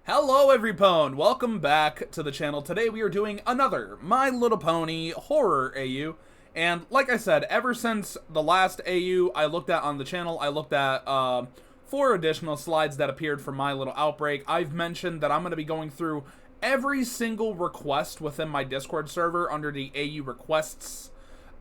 Hello everypone, welcome back to the channel. Today we are doing another My Little Pony horror AU, and like I said, ever since the last AU I looked at on the channel, I looked at 4 additional slides that appeared from My Little Outbreak. I've mentioned that I'm going to be going through every single request within my Discord server under the AU requests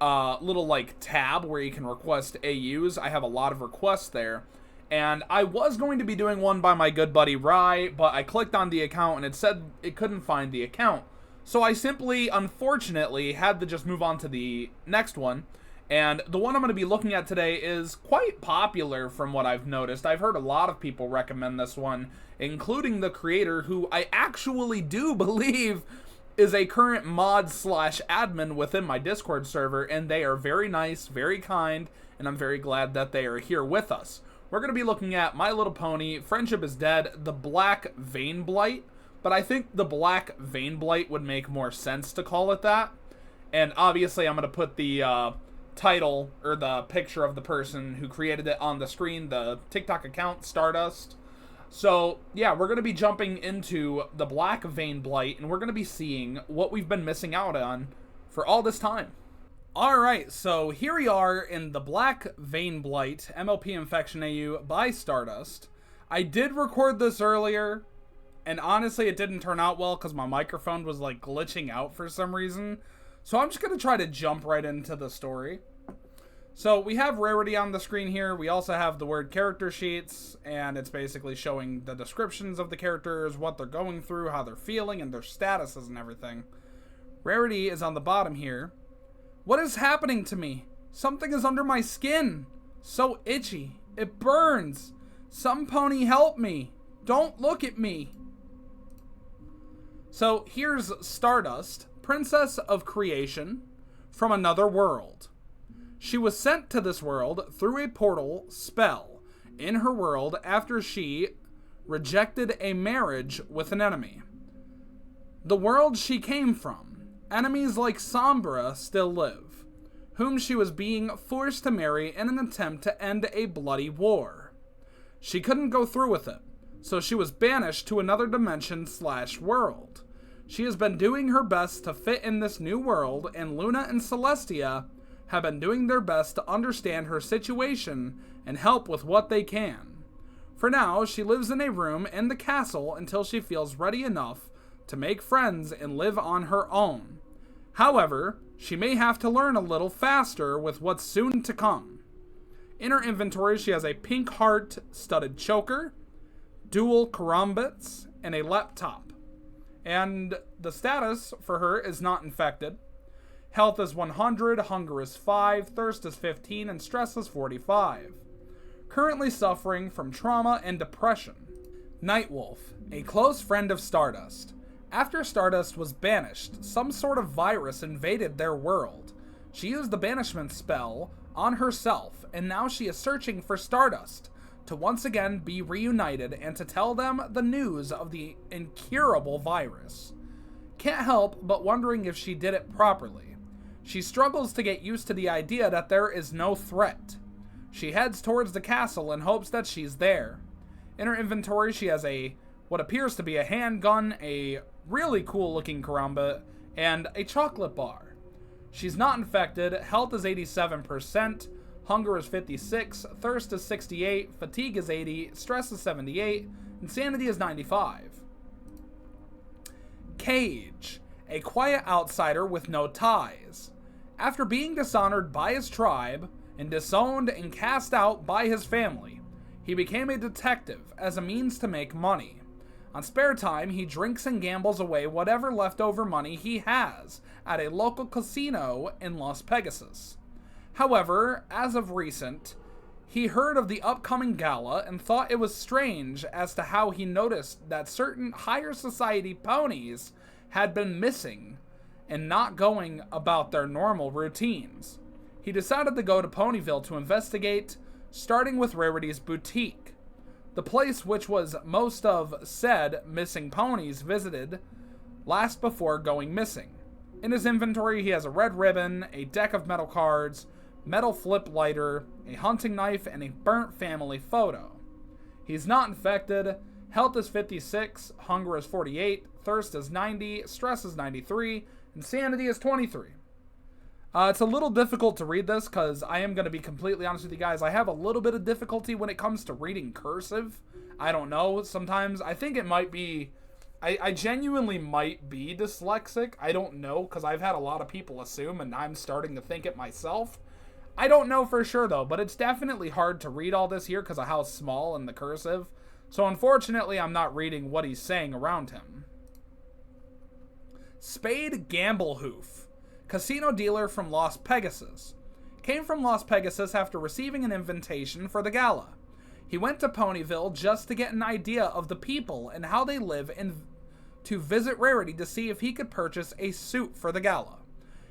little like tab where you can request AUs. I have a lot of requests there. And I was going to be doing one by my good buddy Rye, but I clicked on the account and it said it couldn't find the account. So I simply, unfortunately, had to just move on to the next one. And the one I'm going to be looking at today is quite popular from what I've noticed. I've heard a lot of people recommend this one, including the creator, who I actually do believe is a current mod / admin within my Discord server. And they are very nice, very kind, and I'm very glad that they are here with us. We're going to be looking at My Little Pony, Friendship is Dead, the Black Veinblight, but I think the Black Veinblight would make more sense to call it that. And obviously I'm going to put the title, or the picture of the person who created it on the screen, the TikTok account, Stardust. So yeah, we're going to be jumping into the Black Veinblight, and we're going to be seeing what we've been missing out on for all this time. Alright, so here we are in the Black Veinblight MLP Infection AU by Stardust. I did record this earlier, and honestly it didn't turn out well because my microphone was like glitching out for some reason. So I'm just going to try to jump right into the story. So we have Rarity on the screen here. We also have the word character sheets, and it's basically showing the descriptions of the characters, what they're going through, how they're feeling, and their statuses and everything. Rarity is on the bottom here. What is happening to me? Something is under my skin. So itchy. It burns. Some pony help me. Don't look at me. So here's Stardust, Princess of Creation, from another world. She was sent to this world through a portal spell in her world after she rejected a marriage with an enemy. The world she came from. Enemies like Sombra still live, whom she was being forced to marry in an attempt to end a bloody war. She couldn't go through with it, so she was banished to another dimension / world. She has been doing her best to fit in this new world, and Luna and Celestia have been doing their best to understand her situation and help with what they can. For now, she lives in a room in the castle until she feels ready enough to make friends and live on her own. However, she may have to learn a little faster with what's soon to come. In her inventory, she has a pink heart studded choker, dual karambits, and a laptop. And the status for her is not infected. Health is 100, hunger is 5, thirst is 15, and stress is 45. Currently suffering from trauma and depression. Nightwolf, a close friend of Stardust. After Stardust was banished, some sort of virus invaded their world. She used the banishment spell on herself, and now she is searching for Stardust to once again be reunited and to tell them the news of the incurable virus. Can't help but wondering if she did it properly. She struggles to get used to the idea that there is no threat. She heads towards the castle and hopes that she's there. In her inventory, she has what appears to be a handgun, a really cool looking karambit, and a chocolate bar. She's not infected, health is 87%, hunger is 56, thirst is 68, fatigue is 80, stress is 78, insanity is 95. Cage, a quiet outsider with no ties. After being dishonored by his tribe and disowned and cast out by his family, he became a detective as a means to make money. On spare time, he drinks and gambles away whatever leftover money he has at a local casino in Las Pegasus. However, as of recent, he heard of the upcoming gala and thought it was strange as to how he noticed that certain higher society ponies had been missing and not going about their normal routines. He decided to go to Ponyville to investigate, starting with Rarity's boutique. The place which was most of said missing ponies visited last before going missing. In his inventory, he has a red ribbon, a deck of metal cards, metal flip lighter, a hunting knife, and a burnt family photo. He's not infected, Health is 56, hunger is 48, thirst is 90, stress is 93, and sanity is 23. It's a little difficult to read this because I am going to be completely honest with you guys. I have a little bit of difficulty when it comes to reading cursive. I don't know. Sometimes I think it might be... I genuinely might be dyslexic. I don't know because I've had a lot of people assume and I'm starting to think it myself. I don't know for sure though, but it's definitely hard to read all this here because of how small in the cursive. So unfortunately, I'm not reading what he's saying around him. Spade Gamblehoof, casino dealer from Las Pegasus. Came from Las Pegasus after receiving an invitation for the gala. He went to Ponyville just to get an idea of the people and how they live and to visit Rarity to see if he could purchase a suit for the gala.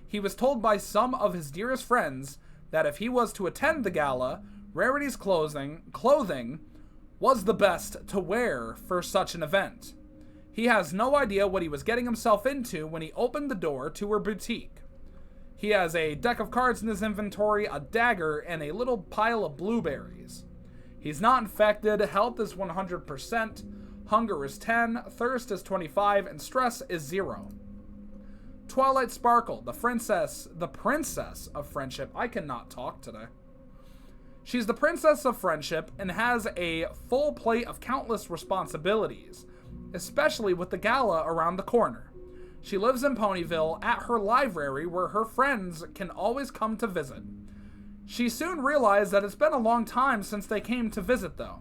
He was told by some of his dearest friends that if he was to attend the gala, Rarity's clothing was the best to wear for such an event. He has no idea what he was getting himself into when he opened the door to her boutique. He has a deck of cards in his inventory, a dagger, and a little pile of blueberries. He's not infected, health is 100%, hunger is 10, thirst is 25, and stress is 0. Twilight Sparkle, the princess of friendship. I cannot talk today. She's the princess of friendship and has a full plate of countless responsibilities, especially with the gala around the corner. She lives in Ponyville at her library where her friends can always come to visit. She soon realized that it's been a long time since they came to visit though.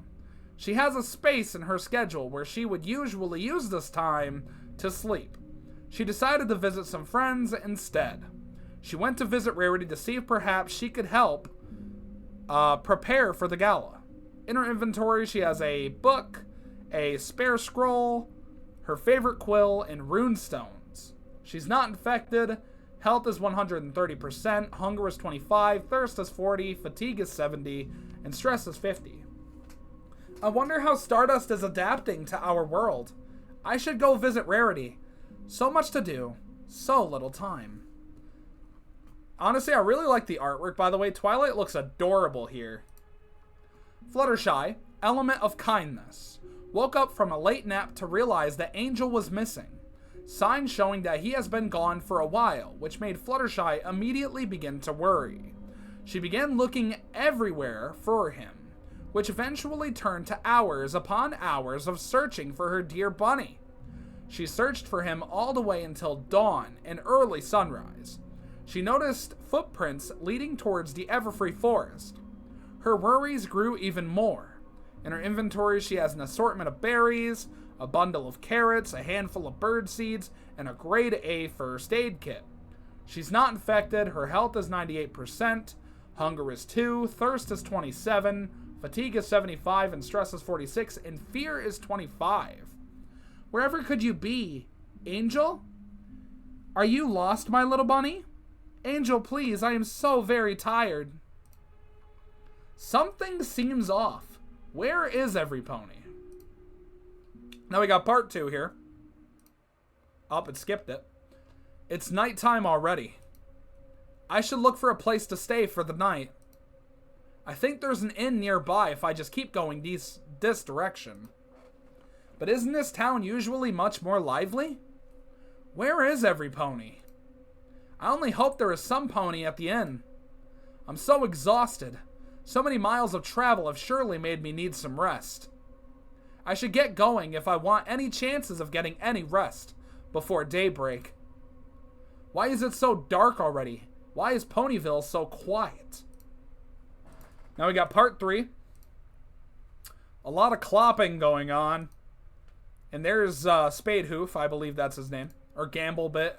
She has a space in her schedule where she would usually use this time to sleep. She decided to visit some friends instead. She went to visit Rarity to see if perhaps she could help prepare for the gala. In her inventory, she has a book, a spare scroll, her favorite quill, and rune stones. She's not infected. Health is 130%, hunger is 25, thirst is 40, fatigue is 70, and stress is 50. I wonder how Stardust is adapting to our world. I should go visit Rarity. So much to do, so little time. Honestly, I really like the artwork, by the way. Twilight looks adorable here. Fluttershy, element of kindness. Woke up from a late nap to realize that Angel was missing. Signs showing that he has been gone for a while, which made Fluttershy immediately begin to worry. She began looking everywhere for him, which eventually turned to hours upon hours of searching for her dear bunny. She searched for him all the way until dawn and early sunrise. She noticed footprints leading towards the Everfree forest. Her worries grew even more. In her inventory, she has an assortment of berries, a bundle of carrots, a handful of bird seeds, and a grade A first aid kit. She's not infected, her health is 98%, hunger is 2, thirst is 27, fatigue is 75, and stress is 46, and fear is 25. Wherever could you be, Angel? Are you lost, my little bunny? Angel, please, I am so very tired. Something seems off. Where is everypone? Now we got part 2 here. Oh, it skipped it. It's nighttime already. I should look for a place to stay for the night. I think there's an inn nearby if I just keep going this direction. But isn't this town usually much more lively? Where is everypone? I only hope there is some pony at the inn. I'm so exhausted. So many miles of travel have surely made me need some rest. I should get going if I want any chances of getting any rest before daybreak. Why is it so dark already? Why is Ponyville so quiet? Now we got part 3. A lot of clopping going on. And there's Spade Hoof, I believe that's his name. Or Gamblebit.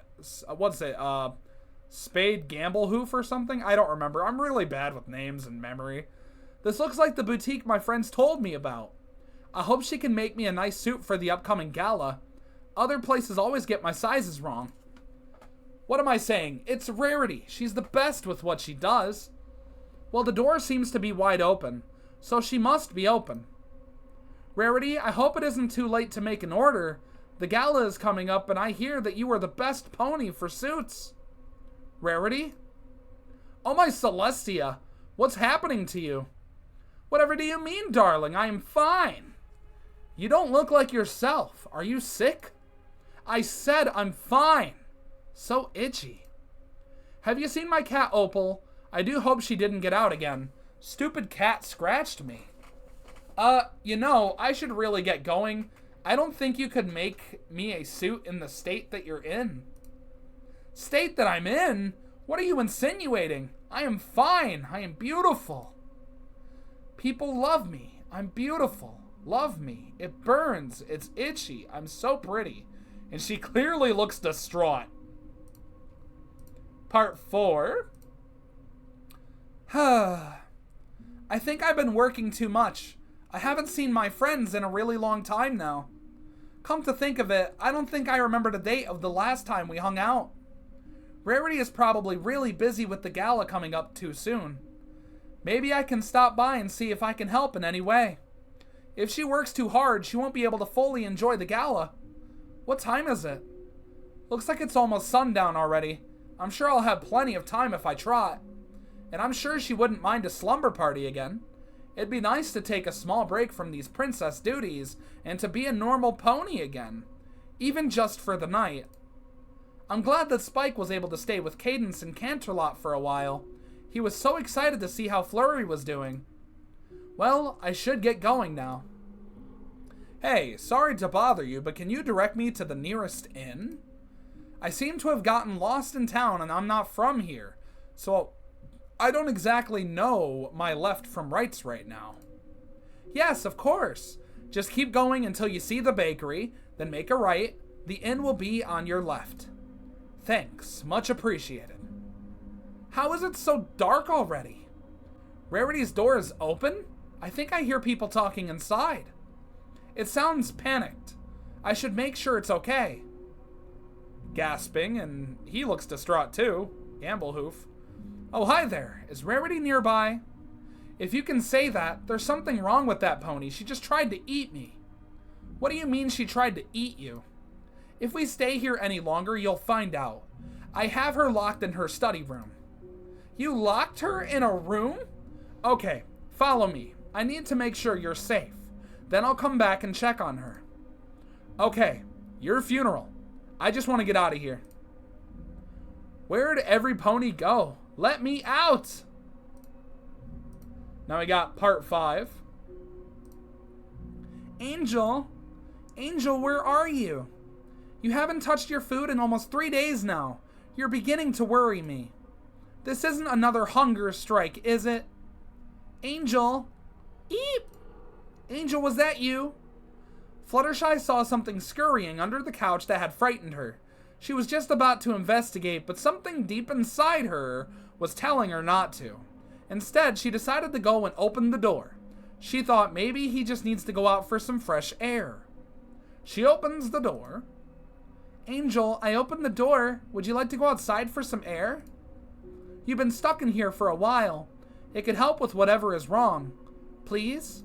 What's it? Spade Gamblehoof or something? I don't remember. I'm really bad with names and memory. This looks like the boutique my friends told me about. I hope she can make me a nice suit for the upcoming gala. Other places always get my sizes wrong. What am I saying? It's Rarity. She's the best with what she does. Well, the door seems to be wide open, so she must be open. Rarity, I hope it isn't too late to make an order. The gala is coming up, and I hear that you are the best pony for suits. Rarity? Oh, my You don't look like yourself. Are you sick? I said I'm fine. So itchy. Have you seen my cat Opal? I do hope she didn't get out again. Stupid cat scratched me. You know, I should really get going. I don't think you could make me a suit in the state that you're in. State that I'm in? What are you insinuating? I am fine. I am beautiful. People love me. I'm beautiful. Love me. It burns. It's itchy. I'm so pretty. And she clearly looks distraught. Part 4. I think I've been working too much. I haven't seen my friends in a really long time now. Come to think of it, I don't think I remember the date of the last time we hung out. Rarity is probably really busy with the gala coming up too soon. Maybe I can stop by and see if I can help in any way. If she works too hard, she won't be able to fully enjoy the gala. What time is it? Looks like it's almost sundown already. I'm sure I'll have plenty of time if I trot. And I'm sure she wouldn't mind a slumber party again. It'd be nice to take a small break from these princess duties and to be a normal pony again, even just for the night. I'm glad that Spike was able to stay with Cadence and Canterlot for a while. He was so excited to see how Flurry was doing. Well, I should get going now. Hey, sorry to bother you, but can you direct me to the nearest inn? I seem to have gotten lost in town and I'm not from here, so I don't exactly know my left from rights right now. Yes, of course. Just keep going until you see the bakery, then make a right. The inn will be on your left. Thanks, much appreciated. How is it so dark already? Rarity's door is open? I think I hear people talking inside. It sounds panicked. I should make sure it's okay. Gasping, and he looks distraught too. Gamblehoof. Oh, hi there. Is Rarity nearby? If you can say that, there's something wrong with that pony. She just tried to eat me. What do you mean she tried to eat you? If we stay here any longer, you'll find out. I have her locked in her study room. You locked her in a room? Okay, follow me. I need to make sure you're safe. Then I'll come back and check on her. Okay, your funeral. I just want to get out of here. Where'd every pony go? Let me out! Now we got part 5. Angel? Angel, where are you? You haven't touched your food in almost 3 days now. You're beginning to worry me. This isn't another hunger strike, is it? Angel? Eep! Angel, was that you? Fluttershy saw something scurrying under the couch that had frightened her. She was just about to investigate, but something deep inside her was telling her not to. Instead, she decided to go and open the door. She thought maybe he just needs to go out for some fresh air. She opens the door. Angel, I opened the door. Would you like to go outside for some air? You've been stuck in here for a while. It could help with whatever is wrong. Please?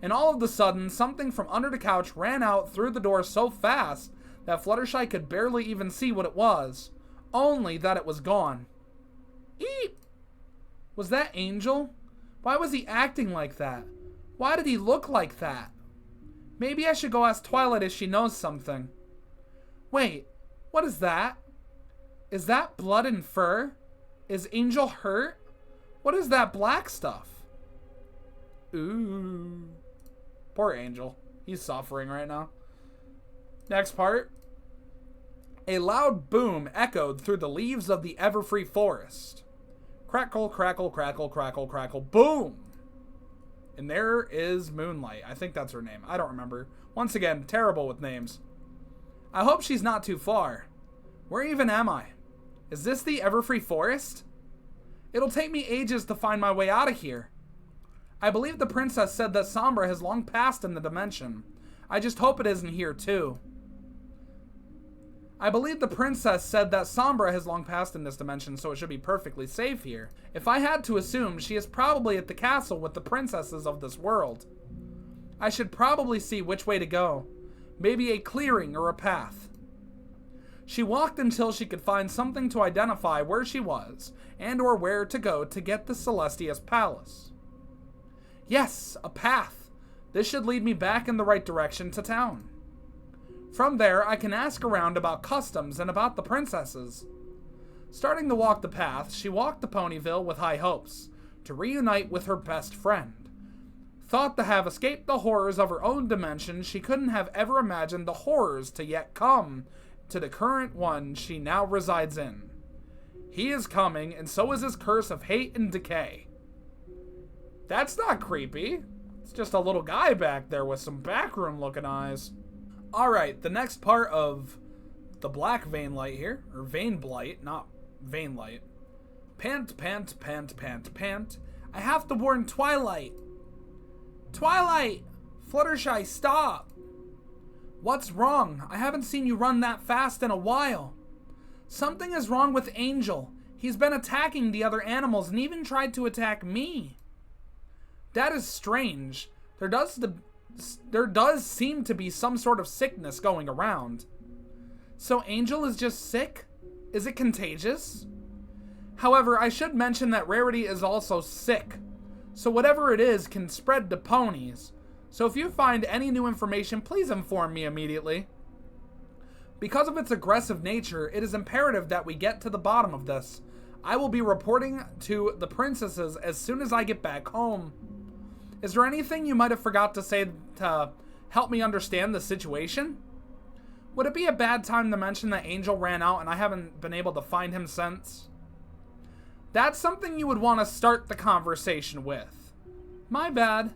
And all of a sudden, something from under the couch ran out through the door so fast that Fluttershy could barely even see what it was, only that it was gone. Eep! Was that Angel? Why was he acting like that? Why did he look like that? Maybe I should go ask Twilight if she knows something. Wait, what is that? Is that blood and fur? Is Angel hurt? What is that black stuff? Ooh. Poor Angel. He's suffering right now. Next part. A loud boom echoed through the leaves of the everfree forest. Crackle, crackle, crackle, crackle, crackle, boom! And there is Moonlight. I think that's her name. I don't remember. Once again, terrible with names. I hope she's not too far. Where even am I? Is this the everfree forest? It'll take me ages to find my way out of here. I believe the princess said that Sombra has long passed in the dimension. I just hope it isn't here too. I believe the princess said that Sombra has long passed in this dimension, so it should be perfectly safe here. If I had to assume, she is probably at the castle with the princesses of this world. I should probably see which way to go. Maybe a clearing or a path. She walked until she could find something to identify where she was, and or where to go to get the Celestia's palace. Yes, a path. This should lead me back in the right direction to town. From there, I can ask around about customs and about the princesses. Starting to walk the path, she walked to Ponyville with high hopes, to reunite with her best friend. Thought to have escaped the horrors of her own dimension, she couldn't have ever imagined the horrors to yet come to the current one she now resides in. He is coming, and so is his curse of hate and decay. That's not creepy. It's just a little guy back there with some backroom looking eyes. Alright, the next part of the Black Veinblight here, or Veinblight, not Veinlight. Pant, pant, pant, pant, pant. I have to warn Twilight. Twilight! Fluttershy, stop! What's wrong? I haven't seen you run that fast in a while. Something is wrong with Angel. He's been attacking the other animals and even tried to attack me. That is strange. There does seem to be some sort of sickness going around. So Angel is just sick? Is it contagious? However, I should mention that Rarity is also sick. So whatever it is can spread to ponies. So if you find any new information, please inform me immediately. Because of its aggressive nature, it is imperative that we get to the bottom of this. I will be reporting to the princesses as soon as I get back home. Is there anything you might have forgot to say to help me understand the situation? Would it be a bad time to mention that Angel ran out and I haven't been able to find him since? That's something you would want to start the conversation with. My bad.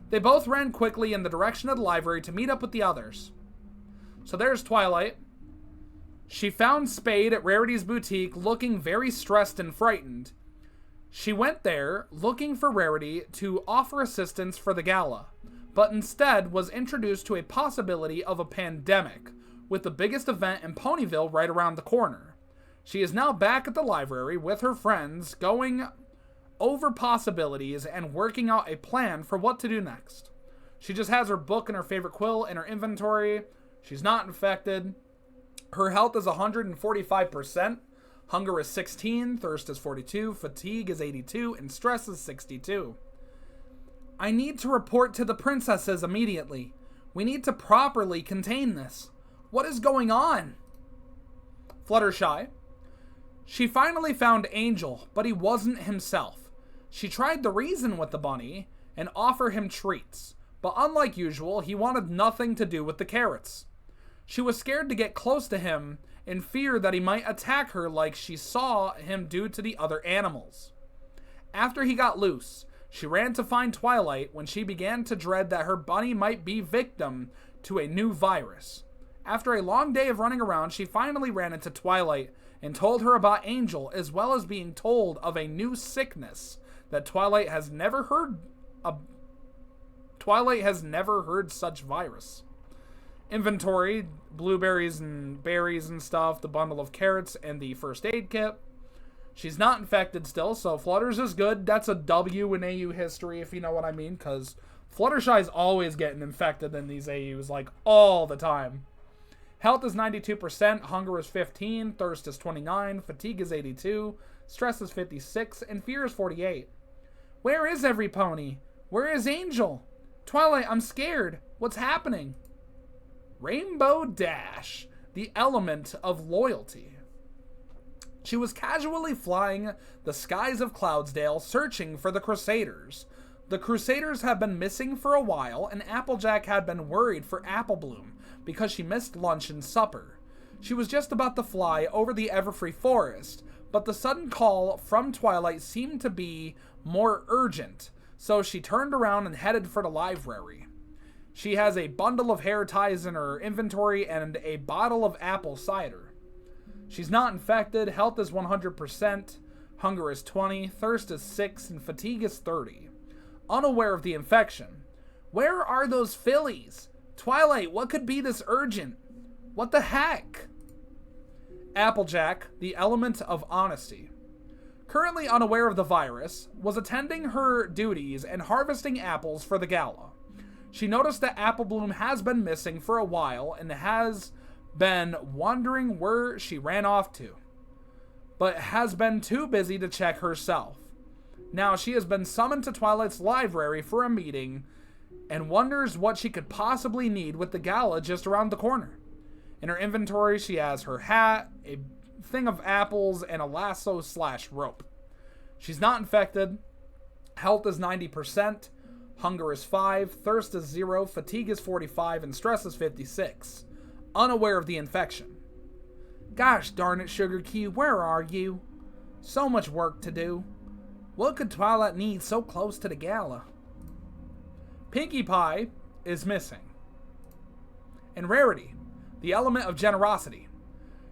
They both ran quickly in the direction of the library to meet up with the others. So there's Twilight. She found Spade at Rarity's boutique looking very stressed and frightened. She went there looking for Rarity to offer assistance for the gala, but instead was introduced to a possibility of a pandemic, with the biggest event in Ponyville right around the corner. She is now back at the library with her friends, going over possibilities and working out a plan for what to do next. She just has her book and her favorite quill in her inventory. She's not infected. Her health is 145%. Hunger is 16, thirst is 42, fatigue is 82, and stress is 62. I need to report to the princesses immediately. We need to properly contain this. What is going on? Fluttershy. She finally found Angel, but he wasn't himself. She tried to reason with the bunny and offer him treats, but unlike usual, he wanted nothing to do with the carrots. She was scared to get close to him in fear that he might attack her like she saw him do to the other animals. After he got loose, she ran to find Twilight when she began to dread that her bunny might be victim to a new virus. After a long day of running around, she finally ran into Twilight and told her about Angel, as well as being told of a new sickness that Twilight has never heard such virus. Inventory, blueberries and berries and stuff, the bundle of carrots, and the first aid kit. She's not infected still, so Flutters is good. That's a W in AU history, if you know what I mean, because Fluttershy's always getting infected in these AUs, like, all the time. Health is 92%, hunger is 15, thirst is 29, fatigue is 82, stress is 56, and fear is 48. Where is every pony? Where is Angel? Twilight, I'm scared. What's happening? Rainbow Dash, the element of loyalty. She was casually flying the skies of Cloudsdale, searching for the Crusaders. The Crusaders have been missing for a while, and Applejack had been worried for Applebloom because she missed lunch and supper. She was just about to fly over the Everfree Forest, but the sudden call from Twilight seemed to be more urgent, so she turned around and headed for the library. She has a bundle of hair ties in her inventory and a bottle of apple cider. She's not infected, health is 100%, hunger is 20, thirst is 6, and fatigue is 30. Unaware of the infection. Where are those fillies? Twilight, what could be this urgent? What the heck? Applejack, the element of honesty. Currently unaware of the virus, was attending her duties and harvesting apples for the gala. She noticed that Applebloom has been missing for a while and has been wondering where she ran off to, but has been too busy to check herself. Now she has been summoned to Twilight's library for a meeting and wonders what she could possibly need with the gala just around the corner. In her inventory, she has her hat, a thing of apples, and a lasso/rope. She's not infected. Health is 90%. Hunger is 5. Thirst is 0. Fatigue is 45. And stress is 56. Unaware of the infection. Gosh darn it, Sugar Cue, where are you? So much work to do. What could Twilight need so close to the gala? Pinkie Pie is missing. And Rarity, the element of generosity.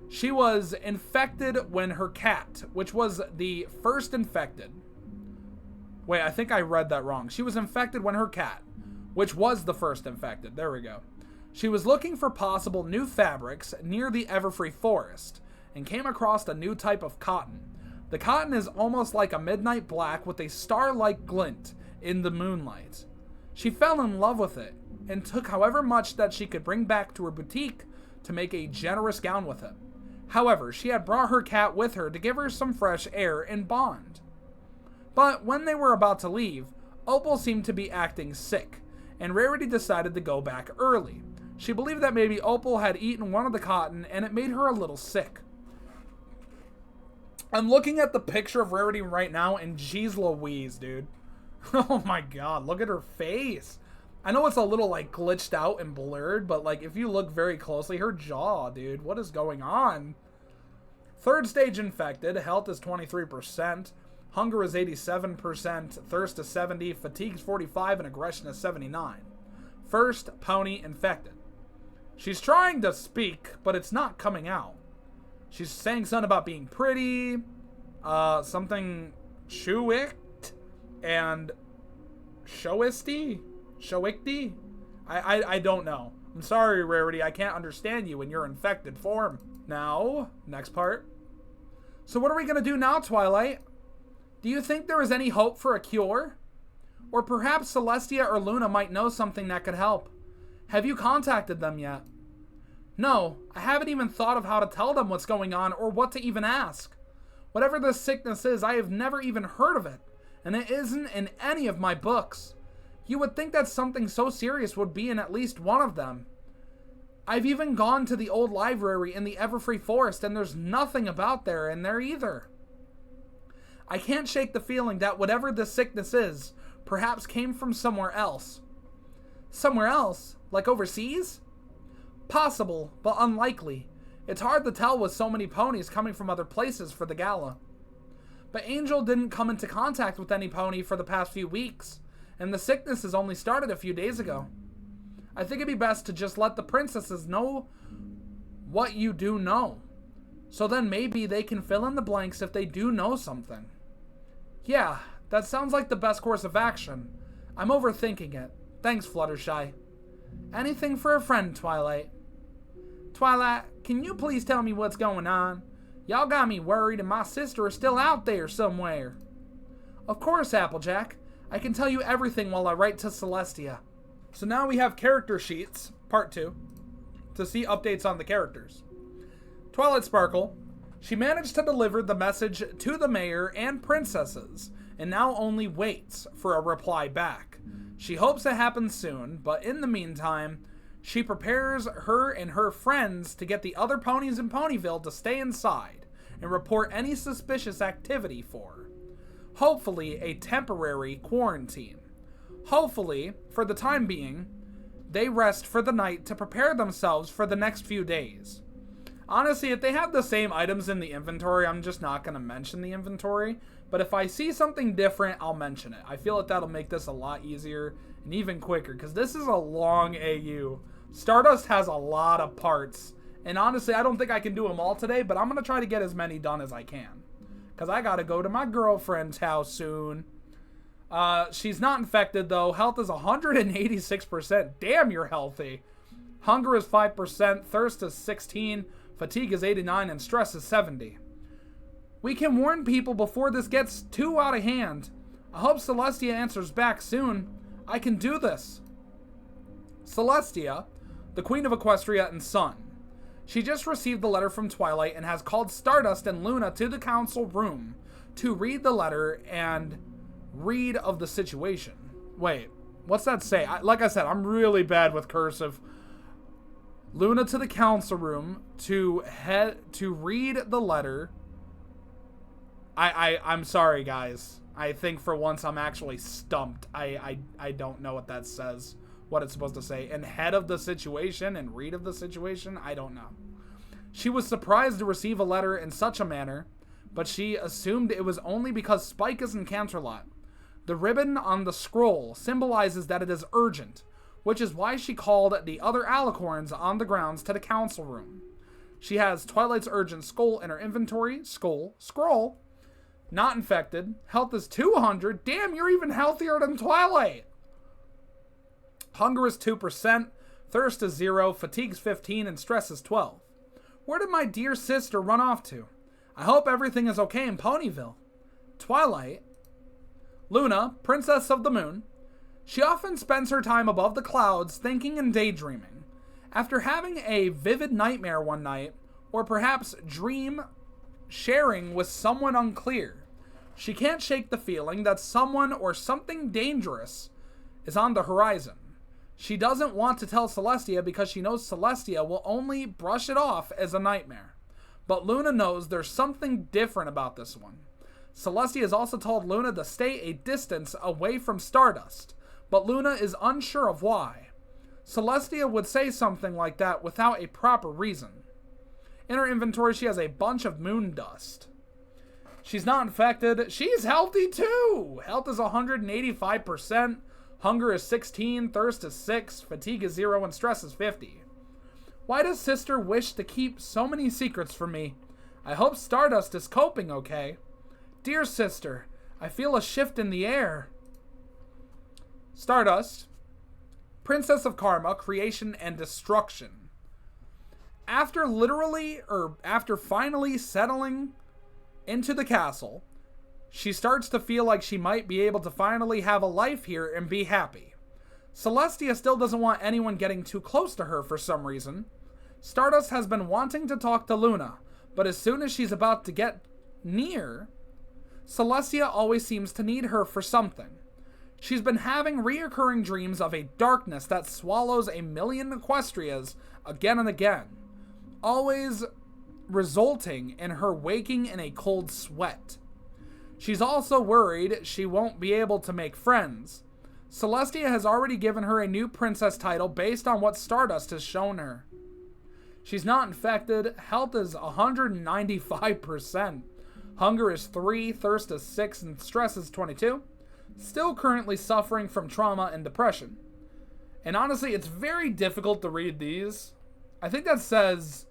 She was infected when her cat, which was the first infected. Wait, I think I read that wrong. She was infected when her cat, which was the first infected. There we go. She was looking for possible new fabrics near the Everfree Forest and came across a new type of cotton. The cotton is almost like a midnight black with a star-like glint in the moonlight. She fell in love with it and took however much that she could bring back to her boutique to make a generous gown with it. However, she had brought her cat with her to give her some fresh air and bond. But when they were about to leave, Opal seemed to be acting sick, and Rarity decided to go back early. She believed that maybe Opal had eaten one of the cotton and it made her a little sick. I'm looking at the picture of Rarity right now, and geez Louise, dude. Oh my god, look at her face. I know it's a little, like, glitched out and blurred, but, like, if you look very closely, her jaw, dude, what is going on? Third stage infected, health is 23%, hunger is 87%, thirst is 70, fatigue is 45, and aggression is 79. First pony infected. She's trying to speak, but it's not coming out. She's saying something about being pretty, something showicked, and showisty? Showickty? I don't know. I'm sorry, Rarity, I can't understand you in your infected form. Now, next part. So what are we going to do now, Twilight? Do you think there is any hope for a cure? Or perhaps Celestia or Luna might know something that could help. Have you contacted them yet? No, I haven't even thought of how to tell them what's going on or what to even ask. Whatever this sickness is, I have never even heard of it, and it isn't in any of my books. You would think that something so serious would be in at least one of them. I've even gone to the old library in the Everfree Forest, and there's nothing about there in there either. I can't shake the feeling that whatever this sickness is, perhaps came from somewhere else. Somewhere else? Like overseas? Possible, but unlikely. It's hard to tell with so many ponies coming from other places for the gala. But Angel didn't come into contact with any pony for the past few weeks, and the sickness has only started a few days ago. I think it'd be best to just let the princesses know what you do know. So then maybe they can fill in the blanks if they do know something. Yeah, that sounds like the best course of action. I'm overthinking it. Thanks, Fluttershy. Anything for a friend, Twilight. Twilight, can you please tell me what's going on? Y'all got me worried and my sister is still out there somewhere. Of course, Applejack. I can tell you everything while I write to Celestia. So now we have character sheets, part 2, to see updates on the characters. Twilight Sparkle. She managed to deliver the message to the mayor and princesses, and now only waits for a reply back. She hopes it happens soon, but in the meantime, she prepares her and her friends to get the other ponies in Ponyville to stay inside and report any suspicious activity for her. Hopefully, a temporary quarantine. Hopefully, for the time being, they rest for the night to prepare themselves for the next few days. Honestly, if they have the same items in the inventory, I'm just not going to mention the inventory. But if I see something different, I'll mention it. I feel like that'll make this a lot easier and even quicker, because this is a long AU. Stardust has a lot of parts. And honestly, I don't think I can do them all today, but I'm going to try to get as many done as I can, because I got to go to my girlfriend's house soon. She's not infected, though. Health is 186%. Damn, you're healthy. Hunger is 5%. Thirst is 16%. Fatigue is 89%. And stress is 70%. We can warn people before this gets too out of hand. I hope Celestia answers back soon. I can do this. Celestia, the Queen of Equestria and Sun. She just received the letter from Twilight and has called Stardust and Luna to the council room to read the letter and read of the situation. Wait, What's that say? Like I said, I'm really bad with cursive. Luna to the council room to read the letter. I'm sorry, guys. I think for once I'm actually stumped. I don't know what that says. What it's supposed to say. And head of the situation and read of the situation? I don't know. She was surprised to receive a letter in such a manner, but she assumed it was only because Spike is in Canterlot. The ribbon on the scroll symbolizes that it is urgent, which is why she called the other alicorns on the grounds to the council room. She has Twilight's urgent scroll in her inventory. Scroll. Not infected. Health is 200. Damn, you're even healthier than Twilight. Hunger is 2%. Thirst is 0. Fatigue is 15. And stress is 12. Where did my dear sister run off to? I hope everything is okay in Ponyville. Twilight. Luna, Princess of the Moon. She often spends her time above the clouds thinking and daydreaming. After having a vivid nightmare one night, or perhaps dream sharing with someone unclear, she can't shake the feeling that someone or something dangerous is on the horizon. She doesn't want to tell Celestia because she knows Celestia will only brush it off as a nightmare. But Luna knows there's something different about this one. Celestia has also told Luna to stay a distance away from Stardust, but Luna is unsure of why. Celestia would say something like that without a proper reason. In her inventory, she has a bunch of moon dust. She's not infected. She's healthy too! Health is 185%. Hunger is 16. Thirst is 6. Fatigue is 0. And stress is 50. Why does sister wish to keep so many secrets from me? I hope Stardust is coping okay. Dear sister, I feel a shift in the air. Stardust, Princess of Karma, Creation and Destruction. After finally settling into the castle, she starts to feel like she might be able to finally have a life here and be happy. Celestia still doesn't want anyone getting too close to her for some reason. Stardust has been wanting to talk to Luna, but as soon as she's about to get near, Celestia always seems to need her for something. She's been having reoccurring dreams of a darkness that swallows a million Equestrias again and again, always resulting in her waking in a cold sweat. She's also worried she won't be able to make friends. Celestia has already given her a new princess title based on what Stardust has shown her. She's not infected. Health is 195%. Hunger is 3, thirst is 6, and stress is 22. Still currently suffering from trauma and depression. And honestly, it's very difficult to read these. I think that says,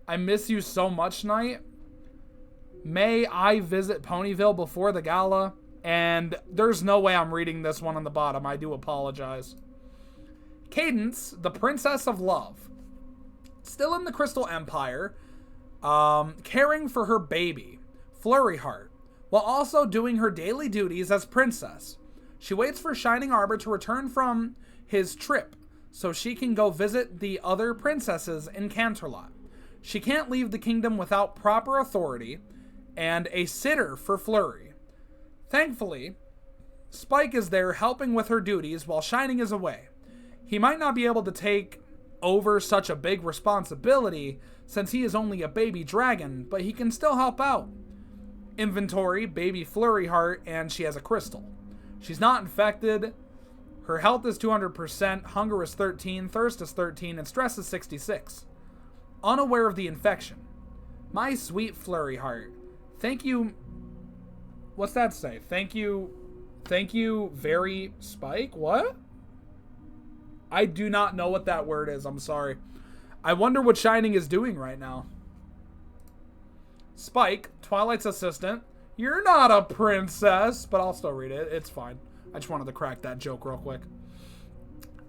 I miss you so much, Night. May I visit Ponyville before the gala? And there's no way I'm reading this one on the bottom. I do apologize. Cadence, the Princess of Love. Still in the Crystal Empire, caring for her baby, Flurry Heart, while also doing her daily duties as princess. She waits for Shining Arbor to return from his trip so she can go visit the other princesses in Canterlot. She can't leave the kingdom without proper authority and a sitter for Flurry. Thankfully, Spike is there helping with her duties while Shining is away. He might not be able to take over such a big responsibility since he is only a baby dragon, but he can still help out. Inventory, baby Flurry Heart, and she has a crystal. She's not infected. Her health is 200%, hunger is 13, thirst is 13, and stress is 66. Unaware of the infection. My sweet Flurry Heart. Thank you. What's that say? Thank you, very Spike? What? I do not know what that word is. I'm sorry. I wonder what Shining is doing right now. Spike, Twilight's assistant. You're not a princess, but I'll still read it. It's fine. I just wanted to crack that joke real quick.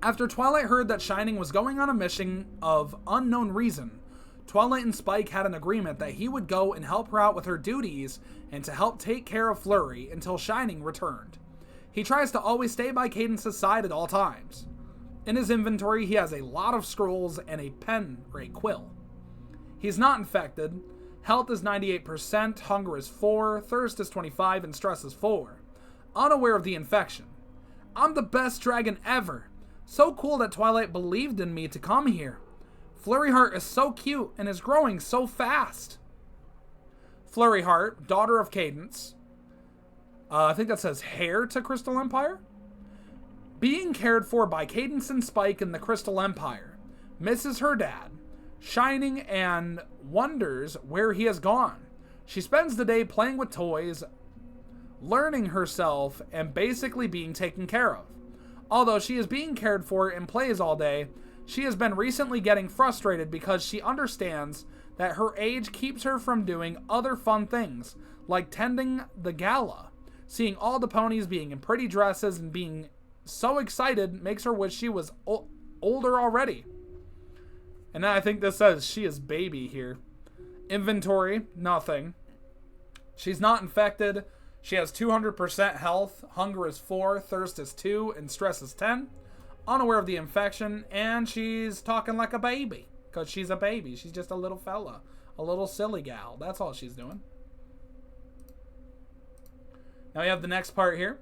After Twilight heard that Shining was going on a mission of unknown reason, Twilight and Spike had an agreement that he would go and help her out with her duties and to help take care of Flurry until Shining returned. He tries to always stay by Cadence's side at all times. In his inventory, he has a lot of scrolls and a pen or a quill. He's not infected. Health is 98%, hunger is 4, thirst is 25, and stress is 4. Unaware of the infection. I'm the best dragon ever. So cool that Twilight believed in me to come here. Flurryheart is so cute and is growing so fast. Flurryheart, daughter of Cadence. I think that says heir to Crystal Empire. Being cared for by Cadence and Spike in the Crystal Empire. Misses her dad. Shining and wonders where he has gone. She spends the day playing with toys, learning herself, and basically being taken care of. Although she is being cared for and plays all day, she has been recently getting frustrated because she understands that her age keeps her from doing other fun things, like tending the gala. Seeing all the ponies being in pretty dresses and being so excited makes her wish she was older already. And then I think this says she is baby here. Inventory, nothing. She's not infected. She has 200% health. Hunger is 4, thirst is 2, and stress is 10. Unaware of the infection, and she's talking like a baby. Because she's a baby. She's just a little fella. A little silly gal. That's all she's doing. Now we have the next part here.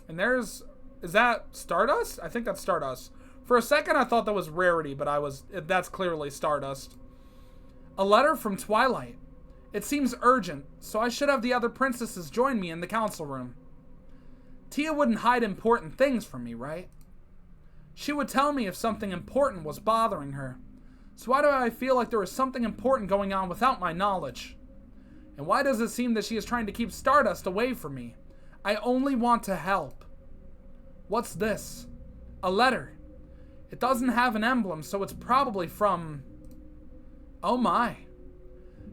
And there's... Is that Stardust? I think that's Stardust. For a second I thought that was Rarity, but that's clearly Stardust. A letter from Twilight. It seems urgent, so I should have the other princesses join me in the council room. Tia wouldn't hide important things from me, right? She would tell me if something important was bothering her. So why do I feel like there is something important going on without my knowledge? And why does it seem that she is trying to keep Stardust away from me? I only want to help. What's this? A letter. It doesn't have an emblem, so it's probably from... Oh my.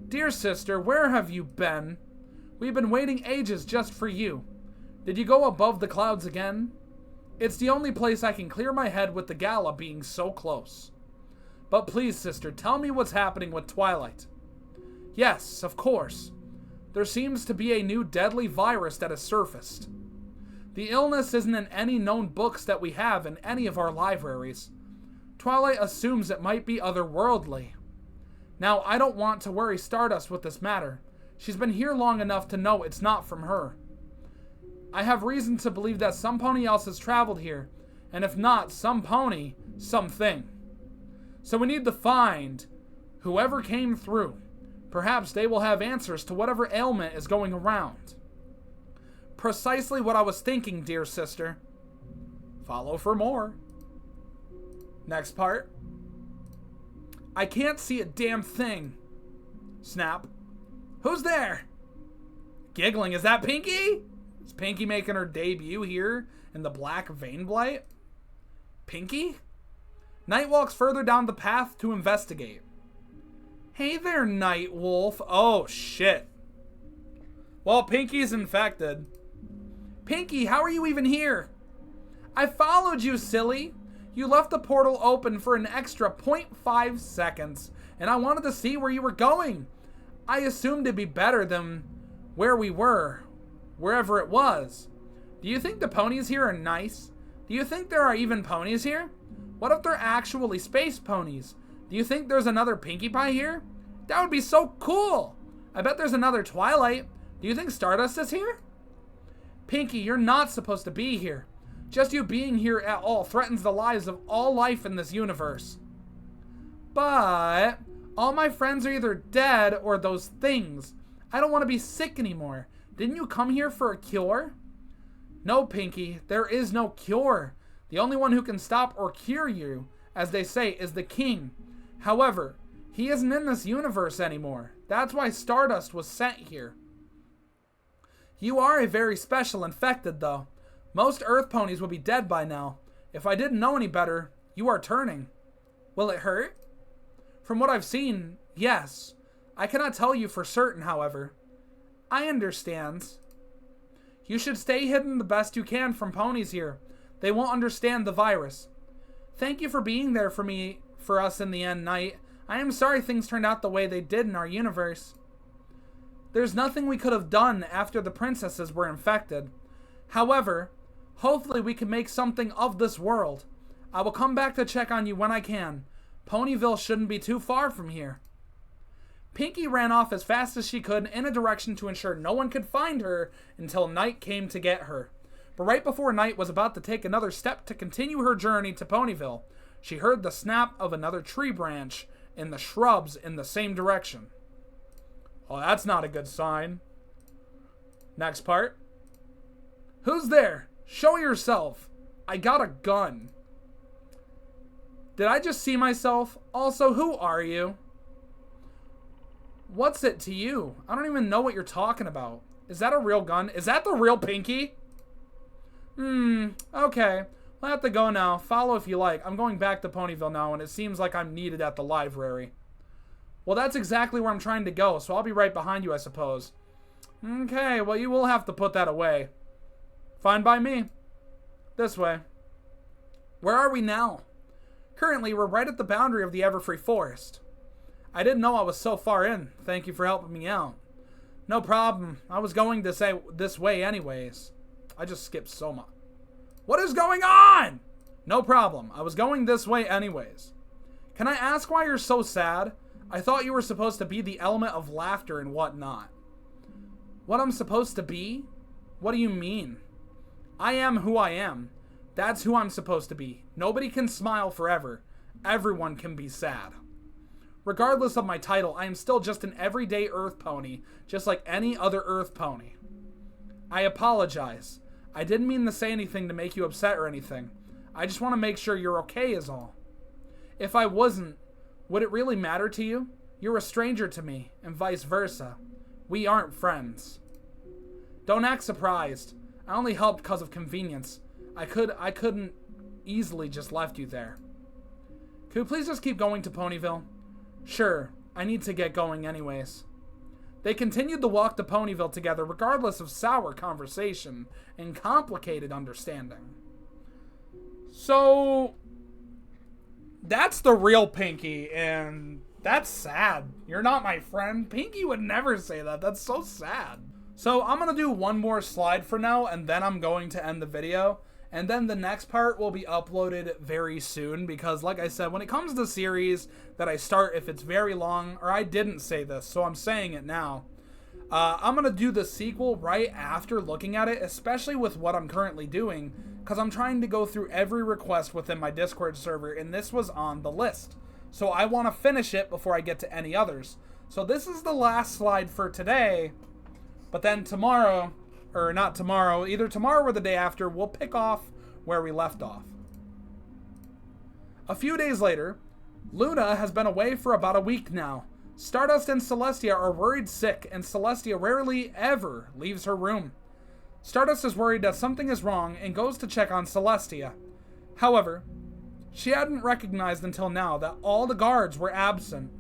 Dear sister, where have you been? We've been waiting ages just for you. Did you go above the clouds again? It's the only place I can clear my head with the gala being so close. But please, sister, tell me what's happening with Twilight. Yes, of course. There seems to be a new deadly virus that has surfaced. The illness isn't in any known books that we have in any of our libraries. Twilight assumes it might be otherworldly. Now, I don't want to worry Stardust with this matter. She's been here long enough to know it's not from her. I have reason to believe that some pony else has traveled here, and if not some pony, something. So we need to find whoever came through. Perhaps they will have answers to whatever ailment is going around. Precisely what I was thinking, dear sister. Follow for more. Next part. I can't see a damn thing. Snap. Who's there? Giggling. Is that Pinky? Is Pinky making her debut here in the Black Veinblight? Pinky? Night walks further down the path to investigate. Hey there, Night Wolf. Oh, shit. Well, Pinky's infected. Pinky, how are you even here? I followed you, silly. You left the portal open for an extra 0.5 seconds, and I wanted to see where you were going. I assumed it'd be better than where we were, wherever it was. Do you think the ponies here are nice? Do you think there are even ponies here? What if they're actually space ponies? Do you think there's another Pinkie Pie here? That would be so cool! I bet there's another Twilight. Do you think Stardust is here? Pinky, you're not supposed to be here. Just you being here at all threatens the lives of all life in this universe. But all my friends are either dead or those things. I don't want to be sick anymore. Didn't you come here for a cure? No, Pinky, there is no cure. The only one who can stop or cure you, as they say, is the king. However, he isn't in this universe anymore. That's why Stardust was sent here. You are a very special infected, though. Most Earth ponies would be dead by now. If I didn't know any better, you are turning. Will it hurt? From what I've seen, yes. I cannot tell you for certain, however. I understand. You should stay hidden the best you can from ponies here. They won't understand the virus. Thank you for being there for us in the end, Knight. I am sorry things turned out the way they did in our universe. There's nothing we could have done after the princesses were infected. However, hopefully we can make something of this world. I will come back to check on you when I can. Ponyville shouldn't be too far from here. Pinky ran off as fast as she could in a direction to ensure no one could find her until night came to get her. But right before Night was about to take another step to continue her journey to Ponyville, she heard the snap of another tree branch in the shrubs in the same direction. Oh, that's not a good sign. Next part. Who's there? Show yourself. I got a gun. Did I just see myself? Also, who are you? What's it to you? I don't even know what you're talking about. Is that a real gun? Is that the real Pinky? Okay. I'll have to go now. Follow if you like. I'm going back to Ponyville now, and it seems like I'm needed at the library. Well, that's exactly where I'm trying to go, so I'll be right behind you, I suppose. Okay, well, you will have to put that away. Fine by me. This way. Where are we now? Currently, we're right at the boundary of the Everfree Forest. I didn't know I was so far in. Thank you for helping me out. No problem. I was going to say this way anyways. I just skipped so much. What is going on? No problem. I was going this way anyways. Can I ask why you're so sad? I thought you were supposed to be the element of laughter and whatnot. What I'm supposed to be? What do you mean? I am who I am. That's who I'm supposed to be. Nobody can smile forever. Everyone can be sad. Regardless of my title, I am still just an everyday Earth pony, just like any other Earth pony. I apologize. I didn't mean to say anything to make you upset or anything. I just want to make sure you're okay is all. If I wasn't, would it really matter to you? You're a stranger to me, and vice versa. We aren't friends. Don't act surprised. I only helped because of convenience. I couldn't easily just left you there. Could we please just keep going to Ponyville? Sure, I need to get going anyways. They continued the walk to Ponyville together regardless of sour conversation and complicated understanding. So, that's the real Pinky, and that's sad. You're not my friend. Pinky would never say that. That's so sad. So, I'm going to do one more slide for now, and then I'm going to end the video. And then the next part will be uploaded very soon because, like I said, when it comes to series that I start, if it's very long, or I didn't say this, so I'm saying it now, I'm going to do the sequel right after looking at it, especially with what I'm currently doing, because I'm trying to go through every request within my Discord server, and this was on the list. So I want to finish it before I get to any others. So this is the last slide for today, but then tomorrow... or not tomorrow, either tomorrow or the day after, we'll pick off where we left off. A few days later, Luna has been away for about a week now. Stardust and Celestia are worried sick, and Celestia rarely ever leaves her room. Stardust is worried that something is wrong and goes to check on Celestia. However, she hadn't recognized until now that all the guards were absent.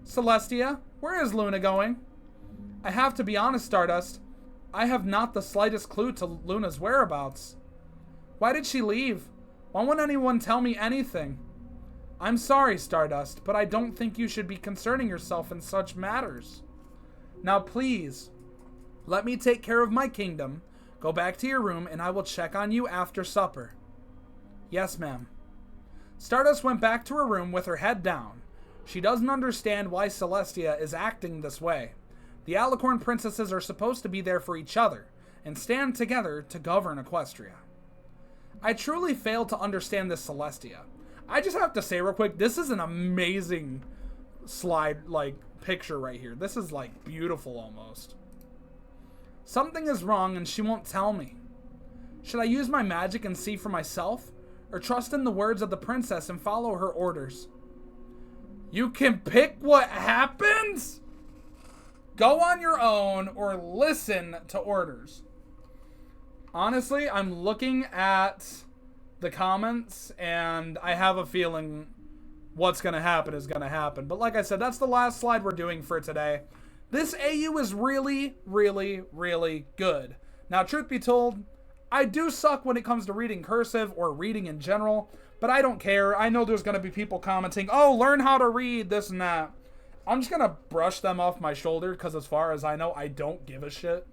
Celestia, where is Luna going? I have to be honest, Stardust. I have not the slightest clue to Luna's whereabouts. Why did she leave? Why won't anyone tell me anything? I'm sorry, Stardust, but I don't think you should be concerning yourself in such matters. Now please, let me take care of my kingdom, go back to your room, and I will check on you after supper. Yes, ma'am. Stardust went back to her room with her head down. She doesn't understand why Celestia is acting this way. The Alicorn princesses are supposed to be there for each other and stand together to govern Equestria. I truly fail to understand this Celestia. I just have to say real quick, this is an amazing slide, picture right here. This is, beautiful almost. Something is wrong and she won't tell me. Should I use my magic and see for myself, or trust in the words of the princess and follow her orders? You can pick what happens? Go on your own or listen to orders. Honestly, I'm looking at the comments and I have a feeling what's going to happen is going to happen. But like I said, that's the last slide we're doing for today. This AU is really, really, really good. Now, truth be told, I do suck when it comes to reading cursive or reading in general, but I don't care. I know there's going to be people commenting, oh, learn how to read this and that. I'm just going to brush them off my shoulder because as far as I know, I don't give a shit.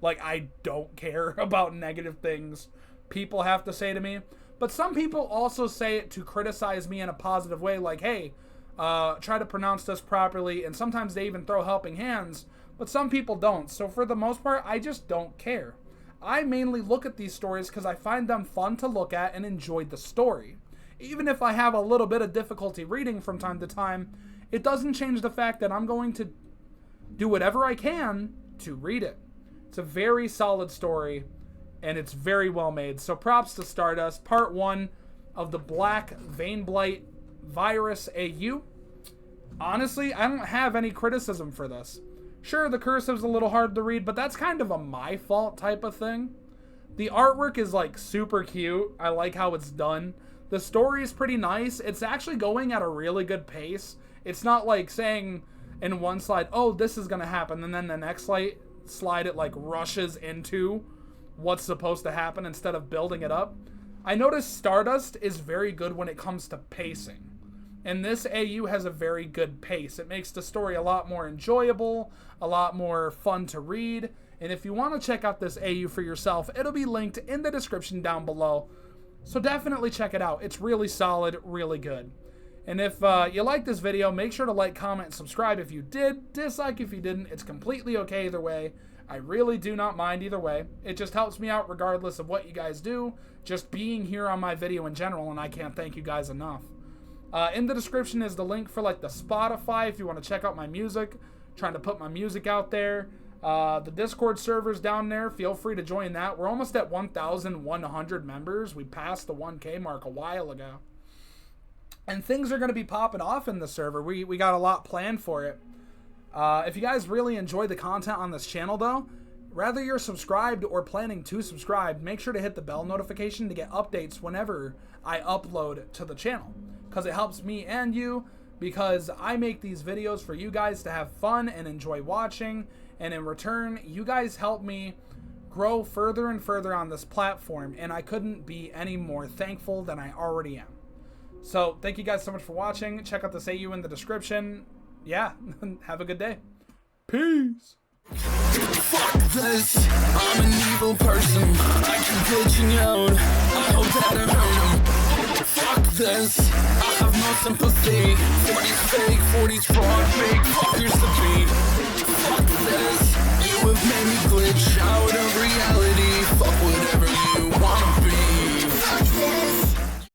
I don't care about negative things people have to say to me. But some people also say it to criticize me in a positive way, like, hey, try to pronounce this properly, and sometimes they even throw helping hands, but some people don't. So for the most part, I just don't care. I mainly look at these stories because I find them fun to look at and enjoy the story. Even if I have a little bit of difficulty reading from time to time, it doesn't change the fact that I'm going to do whatever I can to read it. It's a very solid story, and it's very well made. So props to Stardust, part 1 of the Black Veinblight virus AU. Honestly, I don't have any criticism for this. Sure, the cursive's a little hard to read, but that's kind of a my fault type of thing. The artwork is like super cute. I like how it's done. The story is pretty nice. It's actually going at a really good pace. It's not like saying in one slide, oh, this is going to happen, and then the next slide it like rushes into what's supposed to happen instead of building it up. I noticed Stardust is very good when it comes to pacing. And this AU has a very good pace. It makes the story a lot more enjoyable, a lot more fun to read. And if you want to check out this AU for yourself, it'll be linked in the description down below. So definitely check it out. It's really solid, really good. And if you like this video, make sure to like, comment, and subscribe if you did. Dislike if you didn't. It's completely okay either way. I really do not mind either way. It just helps me out regardless of what you guys do. Just being here on my video in general, and I can't thank you guys enough. In the description is the link for like the Spotify if you want to check out my music. Trying to put my music out there. The Discord server's down there. Feel free to join that. We're almost at 1,100 members. We passed the 1K mark a while ago. And things are going to be popping off in the server. We got a lot planned for it. If you guys really enjoy the content on this channel though, whether you're subscribed or planning to subscribe, make sure to hit the bell notification to get updates whenever I upload to the channel. Because it helps me and you, because I make these videos for you guys to have fun and enjoy watching, and in return, you guys help me grow further and further on this platform, and I couldn't be any more thankful than I already am. So, thank you guys so much for watching. Check out this AU in the description. Yeah, have a good day. Peace! Fuck this, I'm an evil person. I keep glitching out, I hope that I hurt him. Fuck this, I have no sympathy. 40's fake, 40's fraud, fake fuckers to be. Fuck this.